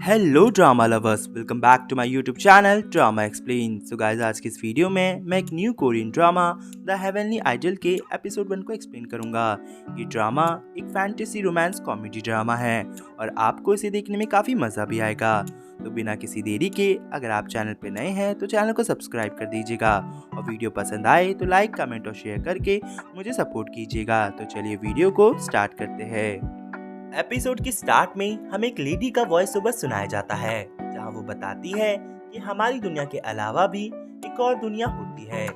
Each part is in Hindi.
Hello drama lovers, welcome back to my YouTube channel drama explain. So guys, आज की इस वीडियो में मैं एक new Korean drama the heavenly idol के एपिसोड 1 को एक्सप्लेन करूंगा। ये ड्रामा एक फैंटेसी रोमांस कॉमेडी ड्रामा है और आपको इसे देखने में काफ़ी मज़ा भी आएगा। तो बिना किसी देरी के अगर आप चैनल पर नए हैं तो चैनल को सब्सक्राइब कर दीजिएगा और वीडियो पसंद आए तो लाइक, कमेंट और शेयर करके मुझे सपोर्ट कीजिएगा। तो चलिए वीडियो को स्टार्ट करते हैं। एपिसोड की स्टार्ट में हमें एक लेडी का वॉइस ओवर सुनाया जाता है जहां वो बताती है कि हमारी दुनिया के अलावा भी एक और दुनिया होती है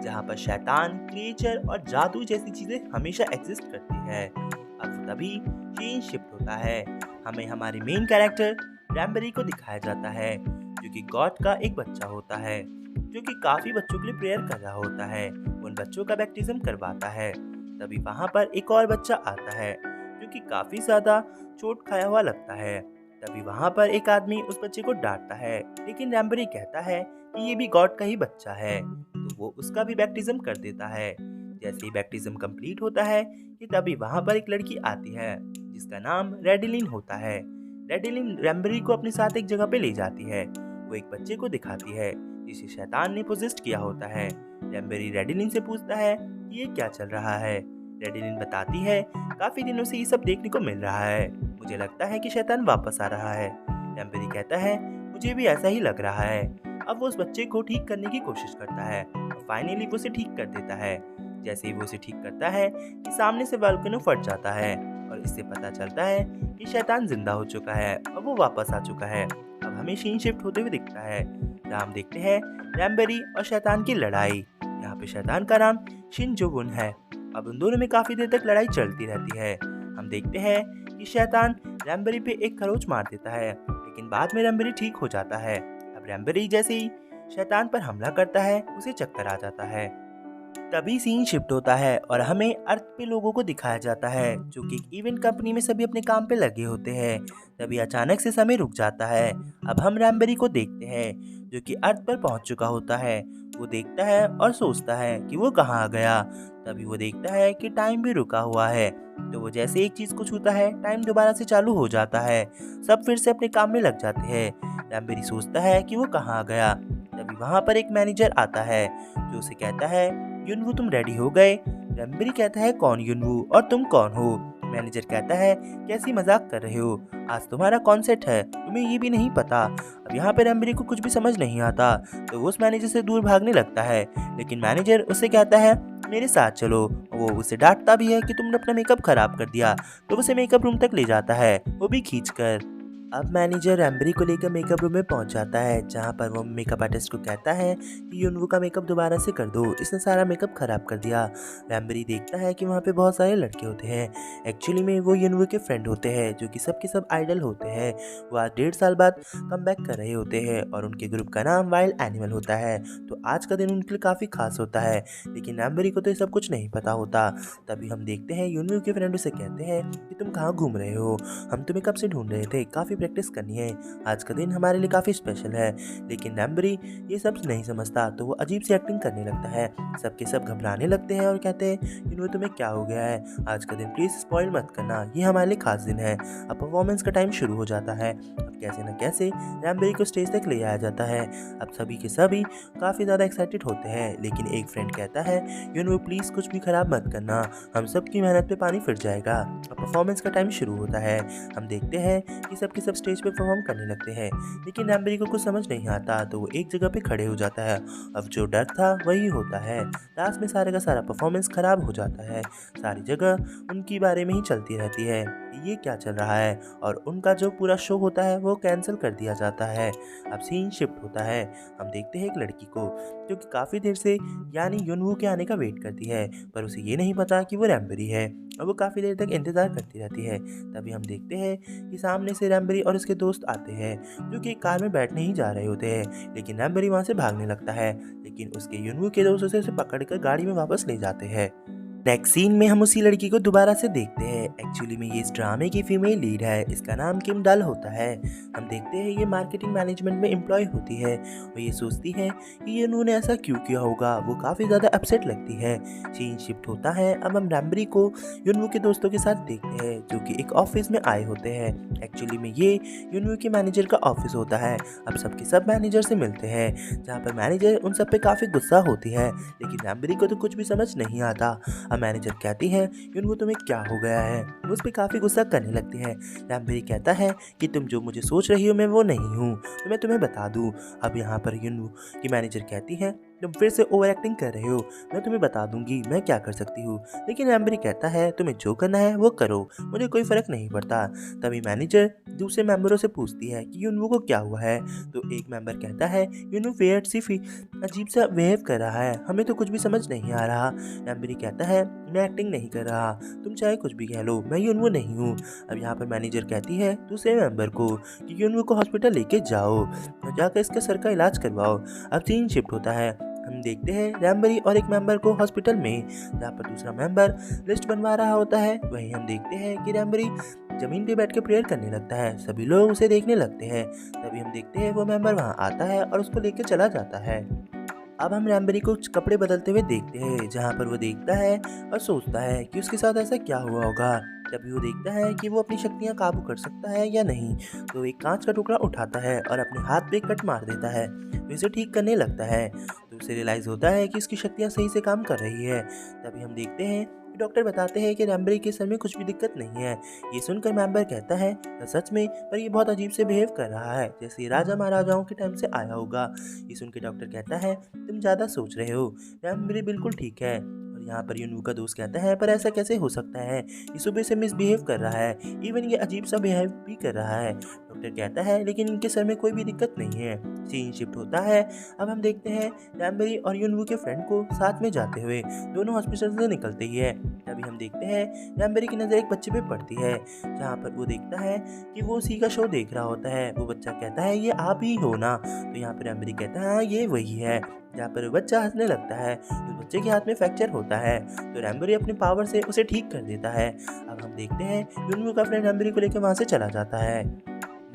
जहां पर शैतान, क्रिएचर और जादू जैसी चीजें हमेशा एग्जिस्ट करती है। अब तभी सीन शिफ्ट होता है। हमें हमारे मेन कैरेक्टर रैम्बरी को दिखाया जाता है जो कि गॉड का एक बच्चा होता है जो कि काफी बच्चों के लिए प्रेयर कर रहा होता है। उन बच्चों का बैप्टिज्म करवाता है। तभी वहां पर एक और बच्चा आता है जो कि काफी ज्यादा चोट खाया हुआ लगता है। तभी वहां पर एक आदमी उस बच्चे को डांटता है, लेकिन रैम्बरी कहता है कि ये भी गॉड का ही बच्चा है, तो वो उसका भी बैप्टिज्म कर देता है। जैसे ही बैप्टिज्म कंप्लीट होता है कि तभी वहां पर एक लड़की आती है जिसका नाम रेडिलिन होता है। रेडिलिन रैम्बरी को अपने साथ एक जगह पे ले जाती है। वो एक बच्चे को दिखाती है जिसे शैतान ने पोजेस्ट किया होता है। रैम्बरी रेडिलिन से पूछता है कि ये क्या चल रहा है। रेडिलिन बताती है, काफी दिनों से ये सब देखने को मिल रहा है, मुझे लगता है कि शैतान वापस आ रहा है। रैम्बरी कहता है, मुझे भी ऐसा ही लग रहा है। अब वो उस बच्चे को ठीक करने की कोशिश करता है और फाइनली वो उसे ठीक कर देता है। जैसे ही वो उसे ठीक करता है कि सामने से वोल्केनो फट जाता है और इससे पता चलता है कि शैतान जिंदा हो चुका है और वो वापस आ चुका है। अब हमें सीन शिफ्ट होते हुए दिखता है जहाँ हम देखते हैं रैम्बरी और शैतान की लड़ाई। यहाँ पे शैतान का नाम शिन जो वुन है। अब उन दोनों में काफी देर तक लड़ाई चलती रहती है। हम देखते हैं कि शैतान रैम्बरी पे एक खरोच मार देता है, लेकिन बाद में रैम्बरी ठीक हो जाता है। अब रैम्बरी जैसे ही शैतान पर हमला करता है उसे चक्कर आ जाता है। तभी सीन शिफ्ट होता है और हमें अर्थ पे लोगों को दिखाया जाता है जो कि इवेंट कंपनी में सभी अपने काम पे लगे होते हैं। तभी अचानक से समय रुक जाता है। अब हम रैम्बरी को देखते हैं जो कि अर्थ पर पहुंच चुका होता है। वो देखता है और सोचता है कि वो कहाँ आ गया। तभी वो देखता है कि टाइम भी रुका हुआ है। तो वो जैसे एक चीज को छूता है, टाइम दोबारा से चालू हो जाता है। सब फिर से अपने काम में लग जाते हैं। रैम्बरी सोचता है कि वो कहाँ आ गया। तभी वहां पर एक मैनेजर आता है जो उसे कहता है, युनवू तुम रेडी हो गए? रैम्बरी कहता है, कौन युनवू और तुम कौन हो? मैनेजर कहता है, कैसी मजाक कर रहे हो, आज तुम्हारा कॉन्सर्ट है, तुम्हें ये भी नहीं पता? अब यहाँ पे रैम्बरी को कुछ भी समझ नहीं आता, तो वो उस मैनेजर से दूर भागने लगता है। लेकिन मैनेजर उसे कहता है, मेरे साथ चलो। वो उसे डांटता भी है कि तुमने अपना मेकअप खराब कर दिया, तो उसे मेकअप रूम तक ले जाता है, वो भी खींचकर। अब मैनेजर रैम्बरी को लेकर मेकअप रूम में पहुंच जाता है जहां पर वो मेकअप आर्टिस्ट को कहता है कि युनवू का मेकअप दोबारा से कर दो, इसने सारा मेकअप खराब कर दिया। रैम्बरी देखता है कि वहां पे बहुत सारे लड़के होते हैं। एक्चुअली में वो युनवू के फ्रेंड होते हैं जो कि सबके सब आइडल होते हैं। वो आज 1.5 साल बाद कम बैक कर रहे होते हैं और उनके ग्रुप का नाम वाइल्ड एनिमल होता है। तो आज का दिन उनके लिए काफ़ी खास होता है, लेकिन रैम्बरी को तो ये सब कुछ नहीं पता होता। तभी हम देखते हैं युनवू के फ्रेंड उसे कहते हैं कि तुम कहाँ घूम रहे हो, हम तुम्हें कब से ढूंढ रहे थे, काफ़ी प्रैक्टिस करनी है, आज का दिन हमारे लिए काफ़ी स्पेशल है। लेकिन रैम्बरी ये सब नहीं समझता, तो वो अजीब सी एक्टिंग करने लगता है। सबके सब घबराने लगते हैं और कहते हैं, इन्हों तुम्हें क्या हो गया है, आज का दिन प्लीज़ स्पॉइल मत करना, ये हमारे लिए खास दिन है। अब परफॉर्मेंस का टाइम शुरू हो जाता है। अब कैसे न कैसे रैम्बरी को स्टेज तक ले आया जाता है। अब सभी के सभी काफ़ी ज़्यादा एक्साइटेड होते हैं, लेकिन एक फ्रेंड कहता है, यूनो प्लीज़ कुछ भी खराब मत करना, हम सब की मेहनत पे पानी फिर जाएगा। अब परफॉर्मेंस का टाइम शुरू होता है। हम देखते हैं कि सबके सब स्टेज पे परफॉर्म करने लगते हैं, लेकिन रैम्बरी को कुछ समझ नहीं आता, तो वो एक जगह पे खड़े हो जाता है। अब जो डर था वही होता है, लास्ट में सारे का सारा परफॉर्मेंस खराब हो जाता है। सारी जगह उनकी बारे में ही चलती रहती है, ये क्या चल रहा है, और उनका जो पूरा शो होता है वो कैंसिल कर दिया जाता है। अब सीन शिफ्ट होता है। हम देखते हैं एक लड़की को जो कि काफ़ी देर से यानी युनवू के आने का वेट करती है, पर उसे ये नहीं पता कि वो रैम्बरी है और वो काफ़ी देर तक इंतज़ार करती रहती है। तभी हम देखते हैं कि सामने से रैम्बरी और उसके दोस्त आते हैं जो कि एक कार में बैठने ही जा रहे होते हैं, लेकिन रैम्बरी वहाँ से भागने लगता है, लेकिन उसके युनवू के दोस्त उसे पकड़ कर गाड़ी में वापस ले जाते हैं। नेक्स्ट सीन में हम उसी लड़की को दोबारा से देखते हैं। एक्चुअली में ये इस ड्रामे की फीमेल लीड है, इसका नाम किम डल होता है। हम देखते हैं ये मार्केटिंग मैनेजमेंट में एम्प्लॉय होती है और ये सोचती है कि ये उन्होंने ऐसा क्यों किया होगा। वो काफ़ी ज़्यादा अपसेट लगती है। सीन शिफ्ट होता है। अब हम रैम्बरी को युनवू के दोस्तों के साथ देखते हैं जो कि एक ऑफिस में आए होते हैं। एक्चुअली में ये युनवू के मैनेजर का ऑफिस होता है। अब सबके सब मैनेजर से मिलते हैं, जहाँ पर मैनेजर उन सब पे काफ़ी गुस्सा होती है, लेकिन रैम्बरी को तो कुछ भी समझ नहीं आता। अब मैनेजर कहती है युनवू तुम्हें क्या हो गया है। वो उस पर काफ़ी गुस्सा करने लगती है। रैम्बरी कहता है कि तुम जो मुझे सोच रही हो मैं वो नहीं हूँ, तो मैं तुम्हें बता दूँ। अब यहाँ पर युनवू की मैनेजर कहती है तुम फिर से ओवर एक्टिंग कर रहे हो, मैं तुम्हें बता दूंगी मैं क्या कर सकती हूँ। लेकिन रैम्बरी कहता है तुम्हें जो करना है वो करो, मुझे कोई फ़र्क नहीं पड़ता। तभी मैनेजर दूसरे मेंबरों से पूछती है कि युनवू को क्या हुआ है। तो एक मेंबर कहता है युनवू वेयर्ड सी अजीब सा बिहेव कर रहा है, हमें तो कुछ भी समझ नहीं आ रहा। रैम्बरी कहता है मैं एक्टिंग नहीं कर रहा, तुम चाहे कुछ भी कह लो, मैं युनवू नहीं हूँ। अब यहाँ पर मैनेजर कहती है दूसरे मेंबर को कि युनवू को हॉस्पिटल लेके जाओ और जाकर इसके सर का इलाज करवाओ। अब सीन शिफ्ट होता है। हम देखते हैं रैम्बरी और एक मेंबर को हॉस्पिटल में, जहाँ पर दूसरा मेंबर लिस्ट बनवा रहा होता है। वहीं हम देखते हैं कि रैम्बरी जमीन पे बैठ के प्रेयर करने लगता है। सभी लोग उसे देखने लगते हैं। तभी हम देखते हैं वो मेंबर वहाँ आता है और उसको लेके चला जाता है। अब हम रैम्बरी को कपड़े बदलते हुए देखते हैं, जहाँ पर वो देखता है और सोचता है कि उसके साथ ऐसा क्या हुआ होगा। तभी वो देखता है कि वो अपनी शक्तियाँ काबू कर सकता है या नहीं। तो एक कांच का टुकड़ा उठाता है और अपने हाथ पे कट मार देता है, तो इसे ठीक करने लगता है। तो उसे रियलाइज़ होता है कि इसकी शक्तियाँ सही से काम कर रही है। तभी हम देखते हैं कि डॉक्टर बताते हैं कि रैम्बरी के सर में कुछ भी दिक्कत नहीं है। ये सुनकर मेंबर कहता है "तो सच में, पर ये बहुत अजीब से बिहेव कर रहा है, जैसे ये राजा महाराजाओं के टाइम से आया होगा।" ये सुन के डॉक्टर कहता है तुम ज़्यादा सोच रहे हो, रैम्बरी बिल्कुल ठीक है। और यहाँ पर युनवू का दोस्त कहता है पर ऐसा कैसे हो सकता है, ये सुबह से मिसबिहेव कर रहा है, इवन ये अजीब सा बिहेव भी कर रहा है। डॉक्टर कहता है लेकिन इनके सर में कोई भी दिक्कत नहीं है। सीन शिफ्ट होता है। अब हम देखते हैं रैम्बरी और युनवू के फ्रेंड को साथ में जाते हुए, दोनों हॉस्पिटल से निकलते ही है। तभी हम देखते हैं रैम्बरी की नज़र एक बच्चे पे पड़ती है, जहाँ पर वो देखता है कि वो उसी का शो देख रहा होता है। वो बच्चा कहता है ये आप ही हो ना। तो यहाँ पर रैम्बरी कहता है हाँ ये वही है। जहाँ पर बच्चा हंसने लगता है। तो बच्चे के हाथ में फ्रैक्चर होता है, तो रैम्बरी अपनी पावर से उसे ठीक कर देता है। अब हम देखते हैं युनवू का फ्रेंड रैम्बरी को लेकर वहाँ से चला जाता है।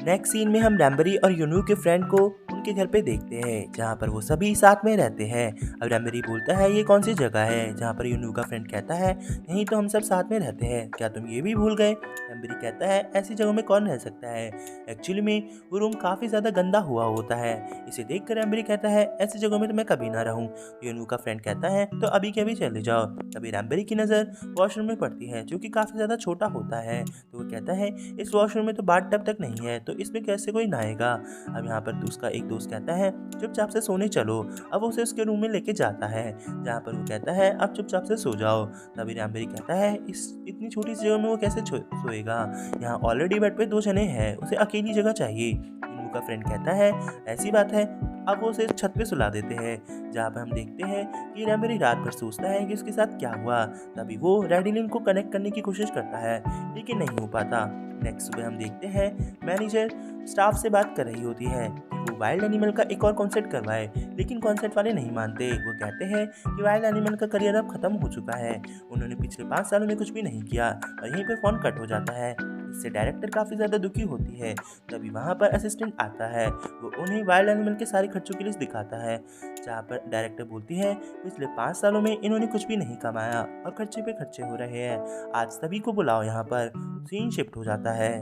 नेक्स्ट सीन में हम रैम्बरी और युनवू के फ्रेंड को उनके घर पे देखते हैं, जहाँ पर वो सभी साथ में रहते हैं। अब रैम्बरी बोलता है ये कौन सी जगह है, जहाँ पर युनवू का फ्रेंड कहता है यहीं तो हम सब साथ में रहते हैं, क्या तुम ये भी भूल गए। रैम्बरी कहता है ऐसी जगहों में कौन रह सकता है, एक्चुअली में वो रूम काफ़ी ज़्यादा गंदा हुआ होता है। इसे देख कर रैम्बरी कहता है ऐसी जगहों में तो मैं कभी ना रहूँ। युनवू का फ्रेंड कहता है तो अभी के अभी चले जाओ। तभी रैम्बरी की नज़र वॉशरूम में पड़ती है, जो कि काफ़ी ज़्यादा छोटा होता है। तो वो कहता है इस वॉशरूम में तो बाथ टब तक नहीं है, तो इसमें कैसे कोई नहाएगा। अब यहाँ पर उसका एक दोस्त कहता है चुपचाप से सोने चलो। अब वो उसे उसके रूम में लेके जाता है, जहाँ पर वो कहता है अब चुपचाप से सो जाओ। तभी रैम्बरी कहता है इस इतनी छोटी सी जगह में वो कैसे सोएगा, यहाँ ऑलरेडी बेड पे 2 जने हैं, उसे अकेली जगह चाहिए। इनू का फ्रेंड कहता है ऐसी बात है। अब वो उसे छत पे सुला देते हैं, जहाँ पर हम देखते हैं कि रैम्बरी रात भर सोचता है कि उसके साथ क्या हुआ। तभी वो रेडिलिन को कनेक्ट करने की कोशिश करता है, लेकिन नहीं हो पाता। नेक्स्ट सुबह हम देखते हैं मैनेजर स्टाफ से बात कर रही होती है कि वो वाइल्ड एनिमल का एक और कॉन्सर्ट करवाए, लेकिन कॉन्सर्ट वाले नहीं मानते। वो कहते हैं कि वाइल्ड एनिमल का करियर अब खत्म हो चुका है, उन्होंने पिछले 5 सालों में कुछ भी नहीं किया। और यहीं पर फोन कट हो जाता है। इससे डायरेक्टर काफ़ी ज़्यादा दुखी होती है। तभी वहाँ पर असिस्टेंट आता है, वो उन्हें वाइल्ड एनिमल के सारे खर्चों की लिस्ट दिखाता है, जहाँ पर डायरेक्टर बोलती है पिछले 5 सालों में इन्होंने कुछ भी नहीं कमाया और खर्चे पे खर्चे हो रहे हैं, आज सभी को बुलाओ यहाँ पर। सीन शिफ्ट हो जाता है।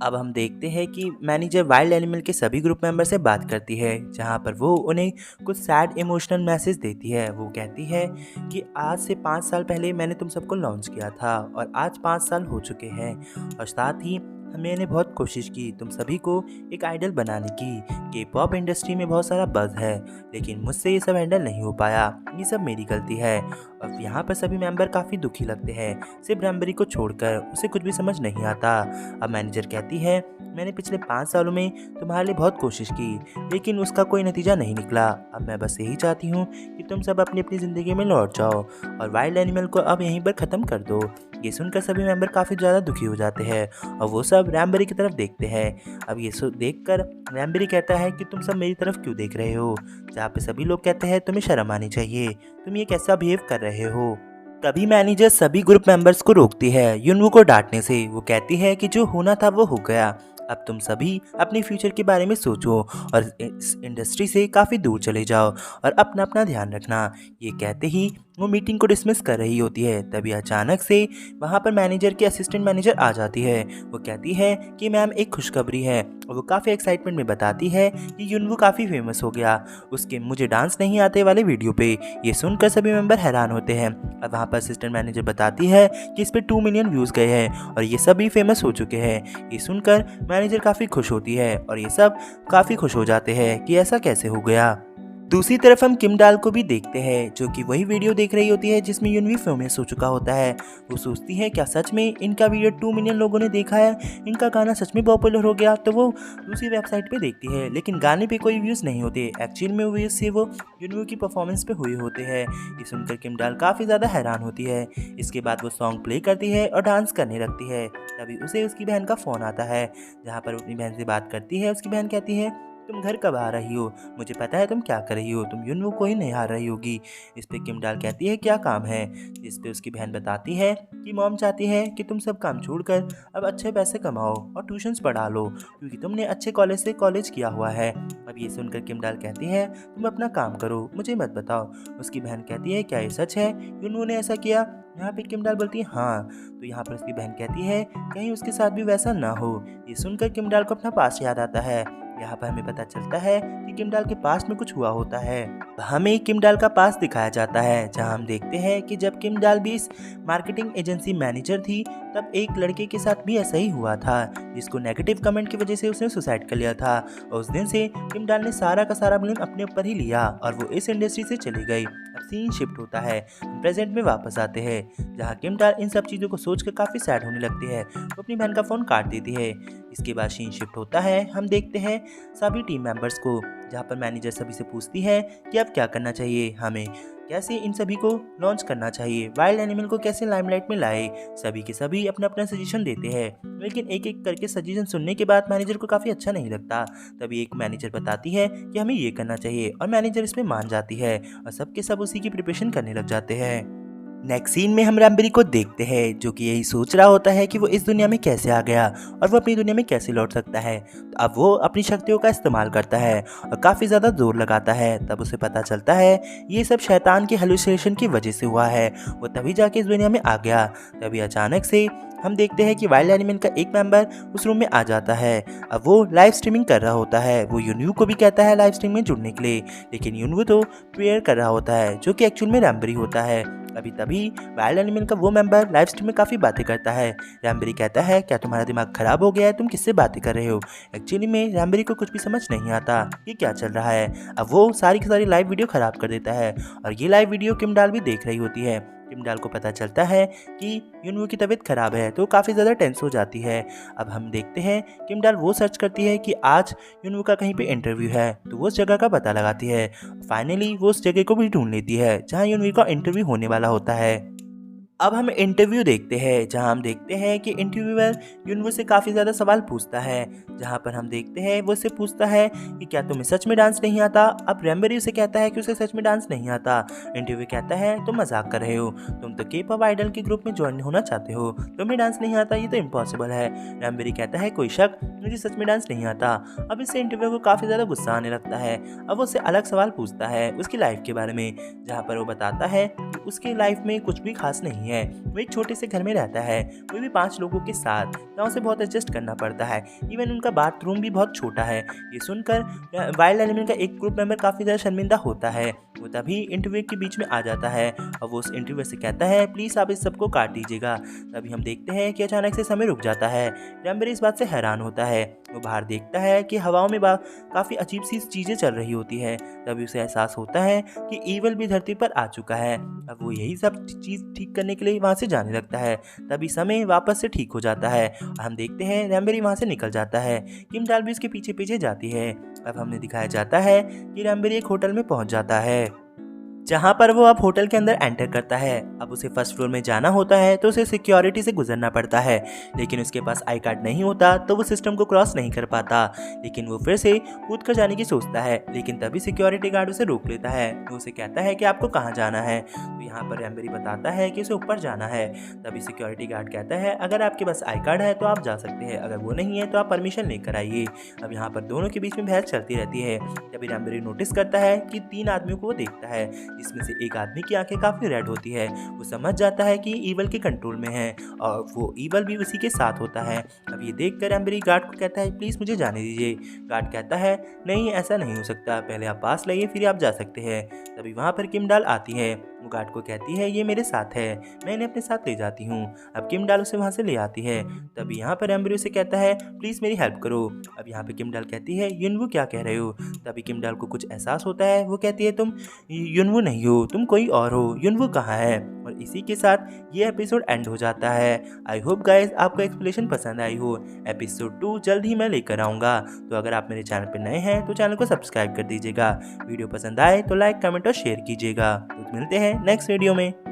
अब हम देखते हैं कि मैनेजर वाइल्ड एनिमल के सभी ग्रुप मेंबर से बात करती है, जहाँ पर वो उन्हें कुछ सैड इमोशनल मैसेज देती है। वो कहती है कि आज से 5 साल पहले मैंने तुम सबको लॉन्च किया था और आज 5 साल हो चुके हैं, और साथ ही मैंने बहुत कोशिश की तुम सभी को एक आइडल बनाने की। के पॉप इंडस्ट्री में बहुत सारा बज़ है, लेकिन मुझसे ये सब हैंडल नहीं हो पाया, ये सब मेरी गलती है। और यहाँ पर सभी मेंबर काफ़ी दुखी लगते हैं, सिर्फ रैम्बरी को छोड़कर, उसे कुछ भी समझ नहीं आता। अब मैनेजर कहती है मैंने पिछले 5 सालों में तुम्हारे लिए बहुत कोशिश की, लेकिन उसका कोई नतीजा नहीं निकला। अब मैं बस यही चाहती हूँ कि तुम सब अपनी अपनी ज़िंदगी में लौट जाओ और वाइल्ड एनिमल को अब यहीं पर ख़त्म कर दो। ये सुनकर सभी मेंबर काफ़ी ज़्यादा दुखी हो जाते हैं और वो सब रैम्बरी की तरफ देखते हैं। अब ये देखकर रैम्बरी कहता है कि तुम सब मेरी तरफ क्यों देख रहे हो, जहाँ पे सभी लोग कहते हैं तुम्हें शर्म आनी चाहिए, तुम ये कैसा बिहेव कर रहे हो। तभी मैनेजर सभी ग्रुप मेंबर्स को रोकती है युनवू को डांटने से। वो कहती है कि जो होना था वो हो गया, अब तुम सभी अपने फ्यूचर के बारे में सोचो और इस इंडस्ट्री से काफ़ी दूर चले जाओ और अपना अपना ध्यान रखना। ये कहते ही वो मीटिंग को डिसमिस कर रही होती है। तभी अचानक से वहाँ पर मैनेजर की असिस्टेंट मैनेजर आ जाती है। वो कहती है कि मैम एक खुशखबरी है, और वो काफ़ी एक्साइटमेंट में बताती है कि युनवू काफ़ी फेमस हो गया उसके मुझे डांस नहीं आते वाले वीडियो पे। ये सुनकर सभी मेंबर हैरान होते हैं। अब वहाँ पर असिस्टेंट मैनेजर बताती है कि इस पे 2 मिलियन व्यूज़ गए हैं और ये सभी फेमस हो चुके हैं। ये सुनकर मैनेजर काफ़ी खुश होती है और ये सब काफ़ी खुश हो जाते हैं कि ऐसा कैसे हो गया। दूसरी तरफ हम किम डाल को भी देखते हैं, जो कि वही वीडियो देख रही होती है जिसमें युनवी फेमस हो चुका होता है। वो सोचती है क्या सच में इनका वीडियो 2 मिलियन लोगों ने देखा है, इनका गाना सच में पॉपुलर हो गया। तो वो दूसरी वेबसाइट पे देखती है, लेकिन गाने पे कोई व्यूज़ नहीं होते। एक्चुअल में व्यूज़ से वो युनवी की परफॉर्मेंस पे हुए होते हैं। ये सुनकर किम डाल काफ़ी ज़्यादा हैरान होती है। इसके बाद वो सॉन्ग प्ले करती है और डांस करने लगती है। तभी उसे उसकी बहन का फ़ोन आता है, जहाँ पर अपनी बहन से बात करती है। उसकी बहन कहती है तुम घर कब आ रही हो, मुझे पता है तुम क्या कर रही हो, तुम युनवू को ही नहीं हार रही होगी। इस पे किम डाल कहती है क्या काम है। इस पे उसकी बहन बताती है कि मॉम चाहती है कि तुम सब काम छोड़कर अब अच्छे पैसे कमाओ और ट्यूशन्स पढ़ा लो, क्योंकि तुमने अच्छे कॉलेज से कॉलेज किया हुआ है। अब ये सुनकर किम डाल कहती है तुम अपना काम करो, मुझे मत बताओ। उसकी बहन कहती है क्या ये सच है, युनवू ने ऐसा किया। यहाँ पे किम डाल बोलती है हाँ। तो यहाँ पर उसकी बहन कहती है कहीं उसके साथ भी वैसा ना हो। ये सुनकर किम डाल को अपना पास्ट याद आता है। यहाँ पर हमें पता चलता है कि किम डाल के पास्ट में कुछ हुआ होता है। हमें किम डाल का पास्ट दिखाया जाता है, जहाँ हम देखते हैं कि जब किम डाल भी इस मार्केटिंग एजेंसी मैनेजर थी, तब एक लड़के के साथ भी ऐसा ही हुआ था, जिसको नेगेटिव कमेंट की वजह से उसने सुसाइड कर लिया था। और उस दिन से किम डाल ने सारा का सारा ब्लेम अपने ऊपर ही लिया और वो इस इंडस्ट्री से चली गई। अब सीन शिफ्ट होता है, हम प्रेजेंट में वापस आते हैं, जहाँ किम डाल इन सब चीज़ों को सोचकर काफ़ी सैड होने लगती है। वो अपनी बहन का फ़ोन काट देती है। इसके बाद सीन शिफ्ट होता है, हम देखते हैं सभी टीम मेंबर्स को, जहाँ पर मैनेजर सभी से पूछती है कि अब क्या करना चाहिए, हमें कैसे इन सभी को लॉन्च करना चाहिए, वाइल्ड एनिमल को कैसे लाइमलाइट में लाए। सभी के सभी अपना अपना सजेशन देते हैं, लेकिन एक एक करके सजेशन सुनने के बाद मैनेजर को काफ़ी अच्छा नहीं लगता। तभी एक मैनेजर बताती है कि हमें ये करना चाहिए और मैनेजर इसमें मान जाती है और सबके सब उसी की प्रिपरेशन करने लग जाते हैं। नेक्स्ट सीन में हम रैम्बरी को देखते हैं, जो कि यही सोच रहा होता है कि वो इस दुनिया में कैसे आ गया और वो अपनी दुनिया में कैसे लौट सकता है। तो अब वो अपनी शक्तियों का इस्तेमाल करता है और काफ़ी ज़्यादा जोर लगाता है। तब उसे पता चलता है ये सब शैतान की हेलुसिनेशन की वजह से हुआ है। वो तभी जाके इस दुनिया में आ गया। तभी अचानक से हम देखते हैं कि वाइल्ड एनिमल का एक मेंबर उस रूम में आ जाता है। अब वो लाइव स्ट्रीमिंग कर रहा होता है। वो युनवू को भी कहता है लाइव स्ट्रीम में जुड़ने के लिए, लेकिन युनवू तो प्रेयर कर रहा होता है, जो कि एक्चुअल में रैम्बरी होता है। तभी वाइल्ड एनिमल का वो मेंबर लाइव स्ट्रीम में काफ़ी बातें करता है। रैम्बरी कहता है क्या तुम्हारा दिमाग खराब हो गया है, तुम किससे बातें कर रहे हो। एक्चुअली में रैम्बरी को कुछ भी समझ नहीं आता ये क्या चल रहा है। अब वो सारी की सारी लाइव वीडियो खराब कर देता है और ये लाइव वीडियो किम डाल भी देख रही होती है। किम डाल को पता चलता है कि युनवू की तबीयत खराब है, तो काफ़ी ज़्यादा टेंस हो जाती है। अब हम देखते हैं किम डाल वो सर्च करती है कि आज युनवू का कहीं पे इंटरव्यू है, तो वो उस जगह का पता लगाती है। फाइनली वो उस जगह को भी ढूंढ लेती है जहाँ युनवू का इंटरव्यू होने वाला होता है। अब हम इंटरव्यू देखते हैं, जहां हम देखते हैं कि इंटरव्यूअर युनवू से काफ़ी ज़्यादा सवाल पूछता है। जहां पर हम देखते हैं वो उससे पूछता है कि क्या तुम्हें सच में डांस नहीं आता। अब रैम्बरी उसे कहता है कि उसे सच में डांस नहीं आता। इंटरव्यू कहता है तुम मजाक कर रहे हो, तुम तो के पॉप आइडल के ग्रुप में ज्वाइन होना चाहते हो, तुम्हें डांस नहीं आता, ये तो इम्पॉसिबल है। रैम्बरी कहता है कोई शक, मुझे सच में डांस नहीं आता। अब इससे इंटरव्यू को काफ़ी ज़्यादा गुस्सा आने लगता है। अब वो उससे अलग सवाल पूछता है उसकी लाइफ के बारे में, जहाँ पर वो बताता है कि उसकी लाइफ में कुछ भी खास नहीं है। वो एक छोटे से घर में रहता है, वो भी 5 लोगों के साथ, जहाँ उसे बहुत एडजस्ट करना पड़ता है। इवन उनका बाथरूम भी बहुत छोटा है। ये सुनकर वाइल्ड एनिमल का एक ग्रुप मेंबर काफ़ी ज़्यादा शर्मिंदा होता है। वो तभी इंटरव्यू के बीच में आ जाता है और वो उस इंटरव्यू से कहता है प्लीज़ आप इस सबको काट दीजिएगा। तभी हम देखते हैं कि अचानक से समय रुक जाता है। रैम्बरी इस बात से हैरान होता है। वो बाहर देखता है कि हवाओं में काफ़ी अजीब सी चीज़ें चल रही होती है। तभी उसे एहसास होता है कि ईवल भी धरती पर आ चुका है। अब वो यही सब चीज़ ठीक करने के लिए वहाँ से जाने लगता है। तभी समय वापस से ठीक हो जाता है और हम देखते हैं रैम्बरी वहाँ से निकल जाता है। किम डाल भी उसके पीछे पीछे जाती है। अब हमें दिखाया जाता है कि रैम्बरी एक होटल में पहुँच जाता है। जहाँ पर वो अब होटल के अंदर एंटर करता है। अब उसे फर्स्ट फ्लोर में जाना होता है तो उसे सिक्योरिटी से गुजरना पड़ता है, लेकिन उसके पास आई कार्ड नहीं होता तो वो सिस्टम को क्रॉस नहीं कर पाता। लेकिन वो फिर से कूद कर जाने की सोचता है, लेकिन तभी सिक्योरिटी गार्ड उसे रोक लेता है। वो उसे कहता है कि आपको कहाँ जाना है। तो यहाँ पर एम्बरी बताता है कि उसे ऊपर जाना है। तभी सिक्योरिटी गार्ड कहता है अगर आपके पास आई कार्ड है तो आप जा सकते हैं, अगर वो नहीं है तो आप परमिशन लेकर आइए। अब यहाँ पर दोनों के बीच में बहस चलती रहती है। तभी एम्बरी नोटिस करता है कि 3 आदमियों को वो देखता है, जिसमें से एक आदमी की आंखें काफ़ी रेड होती है। वो समझ जाता है कि ईवल के कंट्रोल में है और वो ईवल भी उसी के साथ होता है। अब ये देखकर एम्बरी गार्ड को कहता है प्लीज़ मुझे जाने दीजिए। गार्ड कहता है नहीं ऐसा नहीं हो सकता, पहले आप पास लाइए फिर आप जा सकते हैं। तभी वहाँ पर किम डाल आती है। वो गार्ड को कहती है ये मेरे साथ है, मैं इन्हें अपने साथ ले जाती हूँ। अब किम डाल उसे वहाँ से ले आती है। तभी यहाँ पर एम्बरी उसे कहता है प्लीज़ मेरी हेल्प करो। अब यहाँ पे किम डाल कहती है युनवू क्या कह रहे हो। तभी किम डाल को कुछ एहसास होता है। वो कहती है तुम युनवू नहीं हो, तुम कोई और हो, युनवू कहाँ है। और इसी के साथ ये एपिसोड एंड हो जाता है। आई होप गाइज आपको एक्सप्लेनेशन पसंद आई हो। एपिसोड 2 जल्द ही मैं लेकर आऊँगा। तो अगर आप मेरे चैनल पर नए हैं तो चैनल को सब्सक्राइब कर दीजिएगा। वीडियो पसंद आए तो लाइक कमेंट और शेयर कीजिएगा। तो मिलते हैं नेक्स्ट वीडियो में।